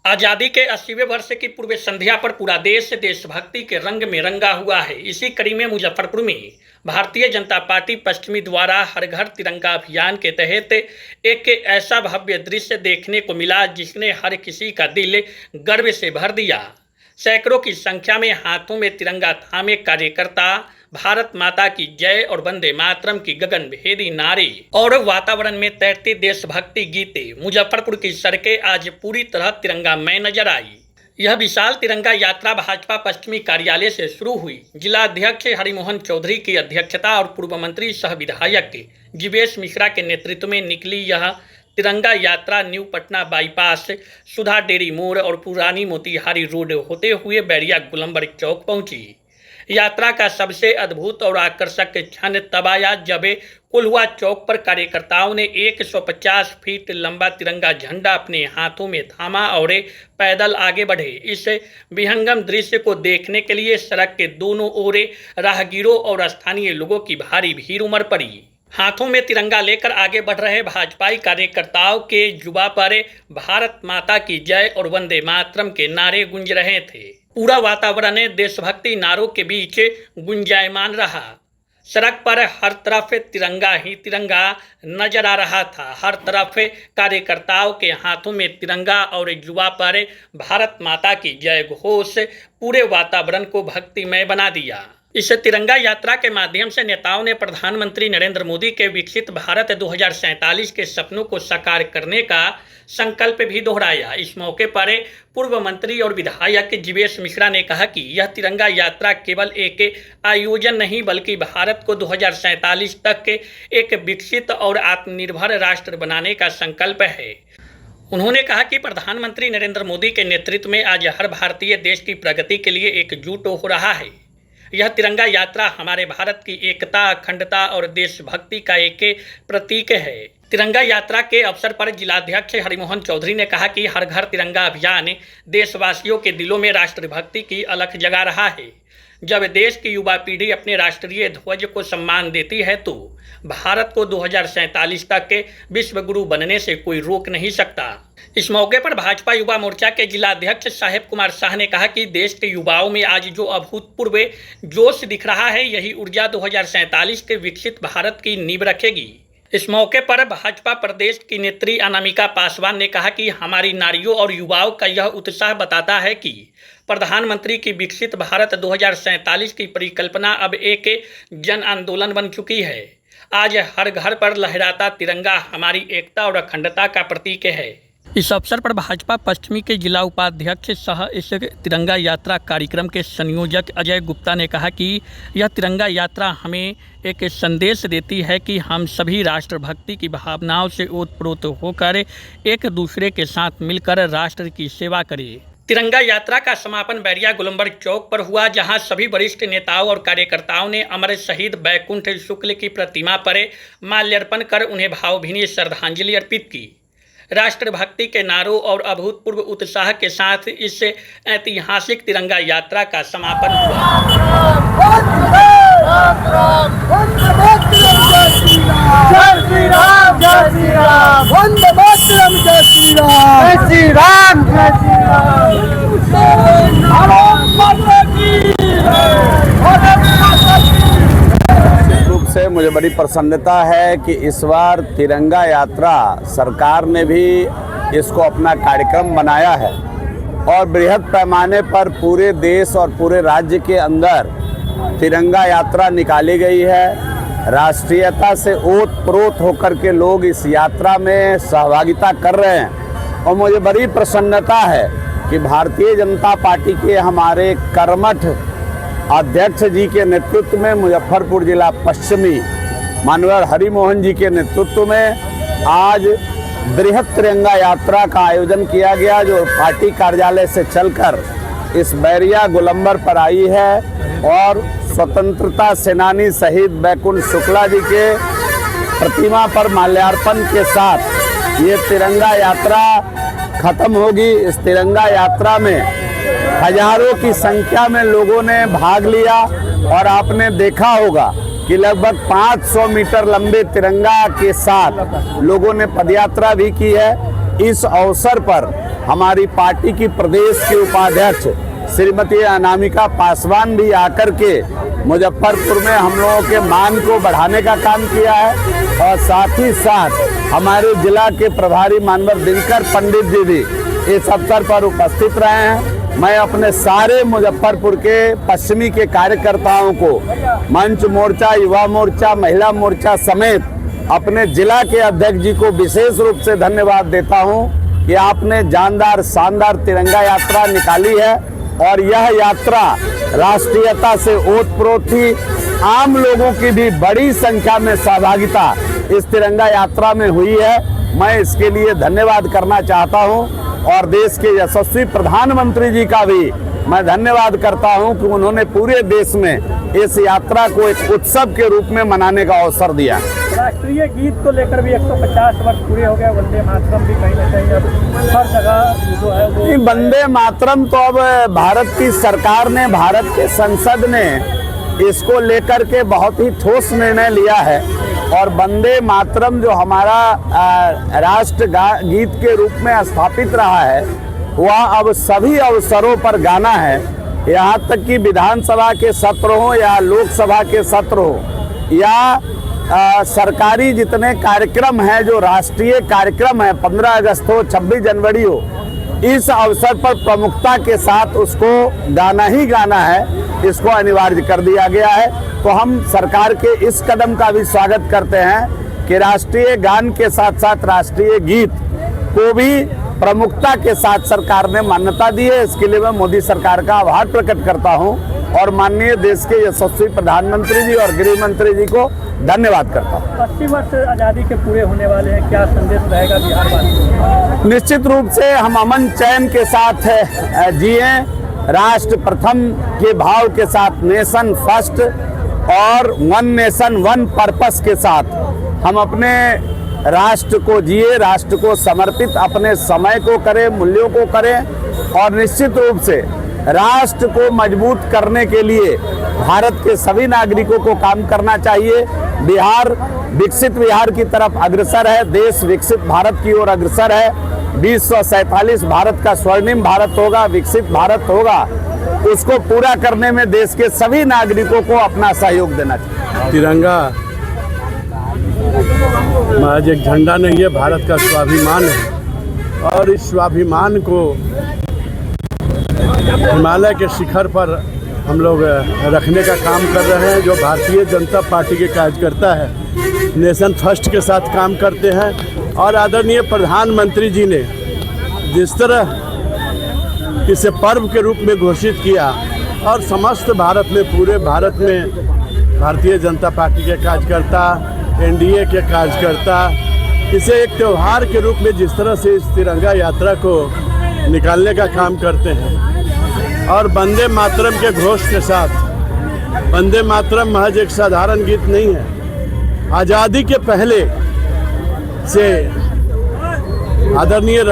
आजादी के 80वें वर्ष की पूर्व संध्या पर पूरा देश देशभक्ति के रंग में रंगा हुआ है। इसी कड़ी में मुजफ्फरपुर में भारतीय जनता पार्टी पश्चिमी द्वारा हर घर तिरंगा अभियान के तहत एक ऐसा भव्य दृश्य देखने को मिला जिसने हर किसी का दिल गर्व से भर दिया। सैकड़ों की संख्या में हाथों में तिरंगा थामे कार्यकर्ता भारत माता की जय और वंदे मातरम की गगनभेदी नारे और वातावरण में तैरती देशभक्ति गीते मुजफ्फरपुर की सड़कें आज पूरी तरह तिरंगामय नजर आई। यह विशाल तिरंगा यात्रा भाजपा पश्चिमी कार्यालय से शुरू हुई। जिला अध्यक्ष हरिमोहन चौधरी की अध्यक्षता और पूर्व मंत्री सह विधायक जीवेश मिश्रा के नेतृत्व में निकली यह तिरंगा यात्रा न्यू पटना बाईपास, सुधा डेरी मोड़ और पुरानी मोतिहारी रोड होते हुए बैरिया गोलंबर चौक पहुंची। यात्रा का सबसे अद्भुत और आकर्षक क्षण तब आया जब कोल्हुआ चौक पर कार्यकर्ताओं ने 150 फीट लंबा तिरंगा झंडा अपने हाथों में थामा और पैदल आगे बढ़े। इस विहंगम दृश्य को देखने के लिए सड़क के दोनों ओर राहगीरों और स्थानीय लोगों की भारी भीड़ उमड़ पड़ी। हाथों में तिरंगा लेकर आगे बढ़ रहे भाजपाई कार्यकर्ताओं के जुबा पर भारत माता की जय और वंदे मातरम के नारे गूंज रहे थे। पूरा वातावरण देशभक्ति नारों के बीच गुंजायमान रहा। सड़क पर हर तरफ तिरंगा ही तिरंगा नजर आ रहा था। हर तरफ कार्यकर्ताओं के हाथों में तिरंगा और जुबा पर भारत माता की जय घोष पूरे वातावरण को भक्तिमय बना दिया। इस तिरंगा यात्रा के माध्यम से नेताओं ने प्रधानमंत्री नरेंद्र मोदी के विकसित भारत 2047 के सपनों को साकार करने का संकल्प भी दोहराया। इस मौके पर पूर्व मंत्री और विधायक जीवेश मिश्रा ने कहा कि यह तिरंगा यात्रा केवल एक आयोजन नहीं बल्कि भारत को 2047 तक एक विकसित और आत्मनिर्भर राष्ट्र बनाने का संकल्प है। उन्होंने कहा कि प्रधानमंत्री नरेंद्र मोदी के नेतृत्व में आज हर भारतीय देश की प्रगति के लिए एकजुट हो रहा है। यह तिरंगा यात्रा हमारे भारत की एकता, अखंडता और देशभक्ति का एक प्रतीक है। तिरंगा यात्रा के अवसर पर जिलाध्यक्ष हरिमोहन चौधरी ने कहा कि हर घर तिरंगा अभियान देशवासियों के दिलों में राष्ट्रभक्ति की अलख जगा रहा है। जब देश की युवा पीढ़ी अपने राष्ट्रीय ध्वज को सम्मान देती है तो भारत को 2047 तक विश्व गुरु बनने से कोई रोक नहीं सकता। इस मौके पर भाजपा युवा मोर्चा के जिलाध्यक्ष साहेब कुमार शाह ने कहा कि देश के युवाओं में आज जो अभूतपूर्व जोश दिख रहा है यही ऊर्जा 2047 के विकसित भारत की नींव रखेगी। इस मौके पर भाजपा प्रदेश की नेत्री अनामिका पासवान ने कहा कि हमारी नारियों और युवाओं का यह उत्साह बताता है कि प्रधानमंत्री की विकसित भारत 2047 की परिकल्पना अब एक जन आंदोलन बन चुकी है। आज हर घर पर लहराता तिरंगा हमारी एकता और अखंडता का प्रतीक है। इस अवसर पर भाजपा पश्चिमी के जिला उपाध्यक्ष सह इस तिरंगा यात्रा कार्यक्रम के संयोजक अजय गुप्ता ने कहा कि यह तिरंगा यात्रा हमें एक संदेश देती है कि हम सभी राष्ट्रभक्ति की भावनाओं से ओतप्रोत होकर एक दूसरे के साथ मिलकर राष्ट्र की सेवा करें। तिरंगा यात्रा का समापन बैरिया गोलंबर चौक पर हुआ, जहां सभी वरिष्ठ नेताओं और कार्यकर्ताओं ने अमर शहीद बैकुंठ शुक्ल की प्रतिमा पर माल्यार्पण कर उन्हें भावभीनी श्रद्धांजलि अर्पित की। राष्ट्रभक्ति के नारों और अभूतपूर्व उत्साह के साथ इस ऐतिहासिक तिरंगा यात्रा का समापन हुआ। से मुझे बड़ी प्रसन्नता है कि इस बार तिरंगा यात्रा सरकार ने भी इसको अपना कार्यक्रम बनाया है और बृहद पैमाने पर पूरे देश और पूरे राज्य के अंदर तिरंगा यात्रा निकाली गई है। राष्ट्रीयता से ओतप्रोत होकर के लोग इस यात्रा में सहभागिता कर रहे हैं और मुझे बड़ी प्रसन्नता है कि भारतीय जनता पार्टी के हमारे कर्मठ अध्यक्ष जी के नेतृत्व में मुजफ्फरपुर जिला पश्चिमी माननीय हरिमोहन जी के नेतृत्व में आज बृहद तिरंगा यात्रा का आयोजन किया गया, जो पार्टी कार्यालय से चलकर इस बैरिया गोलंबर पर आई है और स्वतंत्रता सेनानी शहीद बैकुंठ शुक्ला जी के प्रतिमा पर माल्यार्पण के साथ ये तिरंगा यात्रा खत्म होगी। इस तिरंगा यात्रा में हजारों की संख्या में लोगों ने भाग लिया और आपने देखा होगा कि लगभग 500 मीटर लंबे तिरंगा के साथ लोगों ने पदयात्रा भी की है। इस अवसर पर हमारी पार्टी की प्रदेश की उपाध्यक्ष श्रीमती अनामिका पासवान भी आकर के मुजफ्फरपुर में हम लोगों के मान को बढ़ाने का काम किया है और साथ ही साथ हमारे जिला के प्रभारी मानवर दिनकर पंडित जी भी इस अवसर पर उपस्थित रहे हैं। मैं अपने सारे मुजफ्फरपुर के पश्चिमी के कार्यकर्ताओं को मंच मोर्चा, युवा मोर्चा, महिला मोर्चा समेत अपने जिला के अध्यक्ष जी को विशेष रूप से धन्यवाद देता हूं कि आपने जानदार शानदार तिरंगा यात्रा निकाली है और यह यात्रा राष्ट्रीयता से ओतप्रोत थी। आम लोगों की भी बड़ी संख्या में सहभागिता इस तिरंगा यात्रा में हुई है। मैं इसके लिए धन्यवाद करना चाहता हूं और देश के यशस्वी प्रधानमंत्री जी का भी मैं धन्यवाद करता हूं कि उन्होंने पूरे देश में इस यात्रा को एक उत्सव के रूप में मनाने का अवसर दिया। राष्ट्रीय गीत को लेकर भी 150 वर्ष पूरे हो गए, वंदे मातरम भी कहीं ना कहीं अब हर जगह जो है वो वंदे मातरम तो अब भारत की सरकार ने, भारत के संसद ने इसको लेकर के बहुत ही ठोस निर्णय लिया है और वंदे मातरम जो हमारा राष्ट्र गीत के रूप में स्थापित रहा है वह अब सभी अवसरों पर गाना है। यहाँ तक कि विधानसभा के सत्र हो या लोकसभा के सत्र हो या सरकारी जितने कार्यक्रम हैं, जो राष्ट्रीय कार्यक्रम है, 15 अगस्त हो, 26 जनवरी हो, इस अवसर पर प्रमुखता के साथ उसको गाना ही गाना है, इसको अनिवार्य कर दिया गया है। तो हम सरकार के इस कदम का भी स्वागत करते हैं कि राष्ट्रीय गान के साथ साथ राष्ट्रीय गीत को भी प्रमुखता के साथ सरकार ने मान्यता दी है। इसके लिए मैं मोदी सरकार का आभार प्रकट करता हूं और माननीय देश के यशस्वी प्रधानमंत्री जी और गृह मंत्री जी को धन्यवाद करता हूं। 80 वर्ष आज़ादी के पूरे होने वाले हैं, क्या संदेश रहेगा बिहार वासियों को? निश्चित रूप से हम अमन चैन के साथ जिए, राष्ट्र प्रथम के भाव के साथ, नेशन फर्स्ट और वन नेशन वन पर्पस के साथ हम अपने राष्ट्र को जिए, राष्ट्र को समर्पित अपने समय को करें, मूल्यों को करें और निश्चित रूप से राष्ट्र को मजबूत करने के लिए भारत के सभी नागरिकों को काम करना चाहिए। बिहार विकसित बिहार की तरफ अग्रसर है, देश विकसित भारत की ओर अग्रसर है। 2047 भारत का स्वर्णिम भारत होगा, विकसित भारत होगा। उसको पूरा करने में देश के सभी नागरिकों को अपना सहयोग देना चाहिए। तिरंगा महज एक झंडा नहीं है, भारत का स्वाभिमान है और इस स्वाभिमान को हिमालय के शिखर पर हम लोग रखने का काम कर रहे हैं। जो भारतीय जनता पार्टी के कार्यकर्ता है, नेशन फर्स्ट के साथ काम करते हैं और आदरणीय प्रधानमंत्री जी ने जिस तरह इसे पर्व के रूप में घोषित किया और समस्त भारत में, पूरे भारत में भारतीय जनता पार्टी के कार्यकर्ता, एनडीए के कार्यकर्ता इसे एक त्यौहार के रूप में जिस तरह से इस तिरंगा यात्रा को निकालने का काम करते हैं और वंदे मातरम के घोष के साथ, वंदे मातरम महज एक साधारण गीत नहीं है। आज़ादी के पहले से आदरणीय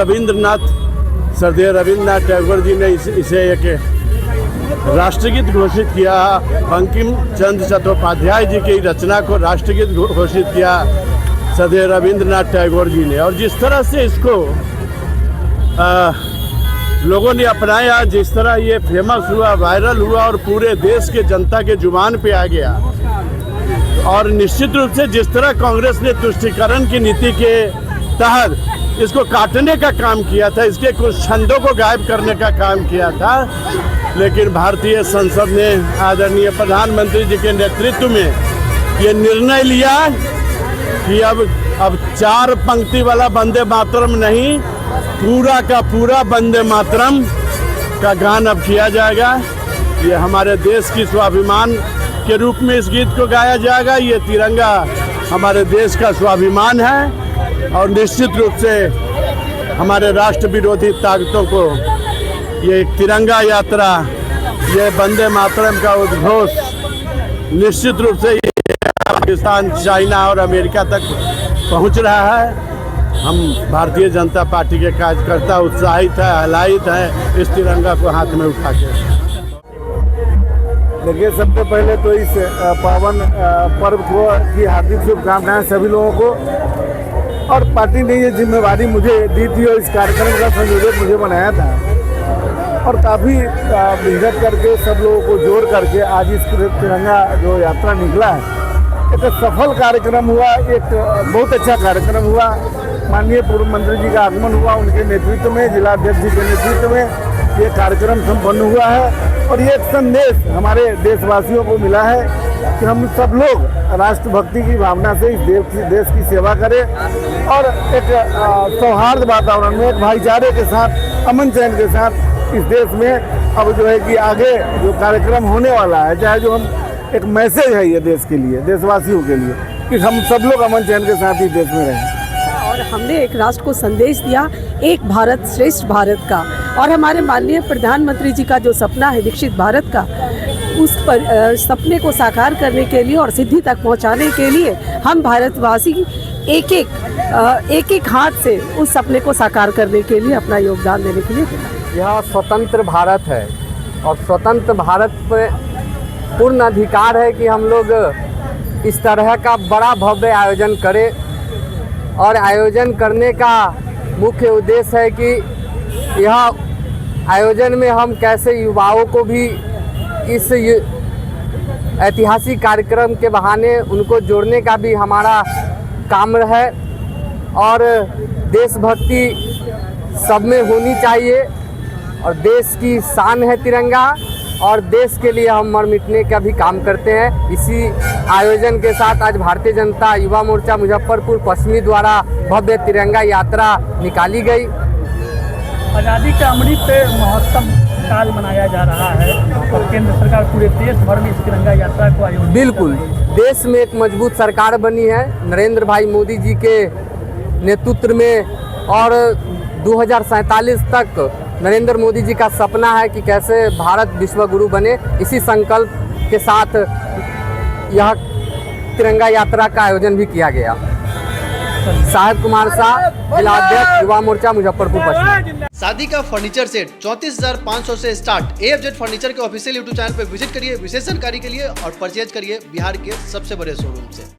श्रद्धेय रविंद्रनाथ टैगोर जी ने इसे एक राष्ट्रगीत घोषित किया। बंकिम चंद्र चट्टोपाध्याय जी की रचना को राष्ट्रगीत घोषित किया श्रद्धेय रविंद्रनाथ टैगोर जी ने और जिस तरह से इसको लोगों ने अपनाया, जिस तरह ये फेमस हुआ, वायरल हुआ और पूरे देश के जनता के जुबान पे आ गया और निश्चित रूप से जिस तरह कांग्रेस ने तुष्टीकरण की नीति के तहत इसको काटने का काम किया था, इसके कुछ छंदों को गायब करने का काम किया था, लेकिन भारतीय संसद ने आदरणीय प्रधानमंत्री जी के नेतृत्व में ये निर्णय लिया कि अब 4 पंक्ति वाला वंदे मातरम नहीं, पूरा का पूरा वंदे मातरम का गान अब किया जाएगा। ये हमारे देश की स्वाभिमान के रूप में इस गीत को गाया जाएगा। ये तिरंगा हमारे देश का स्वाभिमान है और निश्चित रूप से हमारे राष्ट्र विरोधी ताकतों को ये तिरंगा यात्रा, ये वंदे मातरम का उद्घोष निश्चित रूप से पाकिस्तान, चाइना और अमेरिका तक पहुंच रहा है। हम भारतीय जनता पार्टी के कार्यकर्ता उत्साहित हैं, हलाहित हैं इस तिरंगा को हाथ में उठा के। देखिए, सबसे पहले तो इस पावन पर्व को की हार्दिक शुभकामनाएं सभी लोगों को और पार्टी ने ये जिम्मेवारी मुझे दी थी और इस कार्यक्रम का संयोजक मुझे बनाया था और काफ़ी मेहनत करके सब लोगों को जोड़ करके आज इस तिरंगा जो यात्रा निकला है एक सफल कार्यक्रम हुआ, एक बहुत अच्छा कार्यक्रम हुआ। माननीय पूर्व मंत्री जी का आगमन हुआ, उनके नेतृत्व में, जिलाध्यक्ष जी के नेतृत्व में ये कार्यक्रम संपन्न हुआ है और ये एक संदेश हमारे देशवासियों को मिला है कि हम सब लोग राष्ट्रभक्ति की भावना से इस देश की सेवा करें और एक सौहार्द वातावरण में, एक भाईचारे के साथ, अमन चैन के साथ इस देश में अब जो है कि आगे जो कार्यक्रम होने वाला है, चाहे जो हम एक मैसेज है ये देश के लिए, देशवासियों के लिए कि हम सब लोग अमन चैन के साथ ही देश में रहें। और हमने एक राष्ट्र को संदेश दिया एक भारत श्रेष्ठ भारत का, और हमारे माननीय प्रधानमंत्री जी का जो सपना है विकसित भारत का, उस पर सपने को साकार करने के लिए और सिद्धि तक पहुंचाने के लिए हम भारतवासी एक एक हाथ से उस सपने को साकार करने के लिए अपना योगदान देने के लिए यह स्वतंत्र भारत है और स्वतंत्र भारत पे पूर्ण अधिकार है कि हम लोग इस तरह का बड़ा भव्य आयोजन करें और आयोजन करने का मुख्य उद्देश्य है कि यह आयोजन में हम कैसे युवाओं को भी इस ऐतिहासिक कार्यक्रम के बहाने उनको जोड़ने का भी हमारा काम है और देशभक्ति सब में होनी चाहिए और देश की शान है तिरंगा और देश के लिए हम मर मिटने का भी काम करते हैं। इसी आयोजन के साथ आज भारतीय जनता युवा मोर्चा मुजफ्फरपुर पश्चिमी द्वारा भव्य तिरंगा यात्रा निकाली गई। आज़ादी का अमृत महोत्सव काल मनाया जा रहा है और केंद्र सरकार पूरे देश भर में इस तिरंगा यात्रा को आयोजित। बिल्कुल, देश में एक मजबूत सरकार बनी है नरेंद्र भाई मोदी जी के नेतृत्व में और 2047 तक नरेंद्र मोदी जी का सपना है कि कैसे भारत विश्व गुरु बने। इसी संकल्प के साथ यह तिरंगा यात्रा का आयोजन भी किया गया। साहिब कुमार शाह, जिलाध्यक्ष युवा मोर्चा मुजफ्फरपुर पश्चिम। शादी का फर्नीचर सेट 34,500 से स्टार्ट। AFZ फर्नीचर के ऑफिशियल YouTube चैनल पर विजिट करिए विशेष जानकारी के लिए और परचेज करिए बिहार के सबसे बड़े शोरूम से।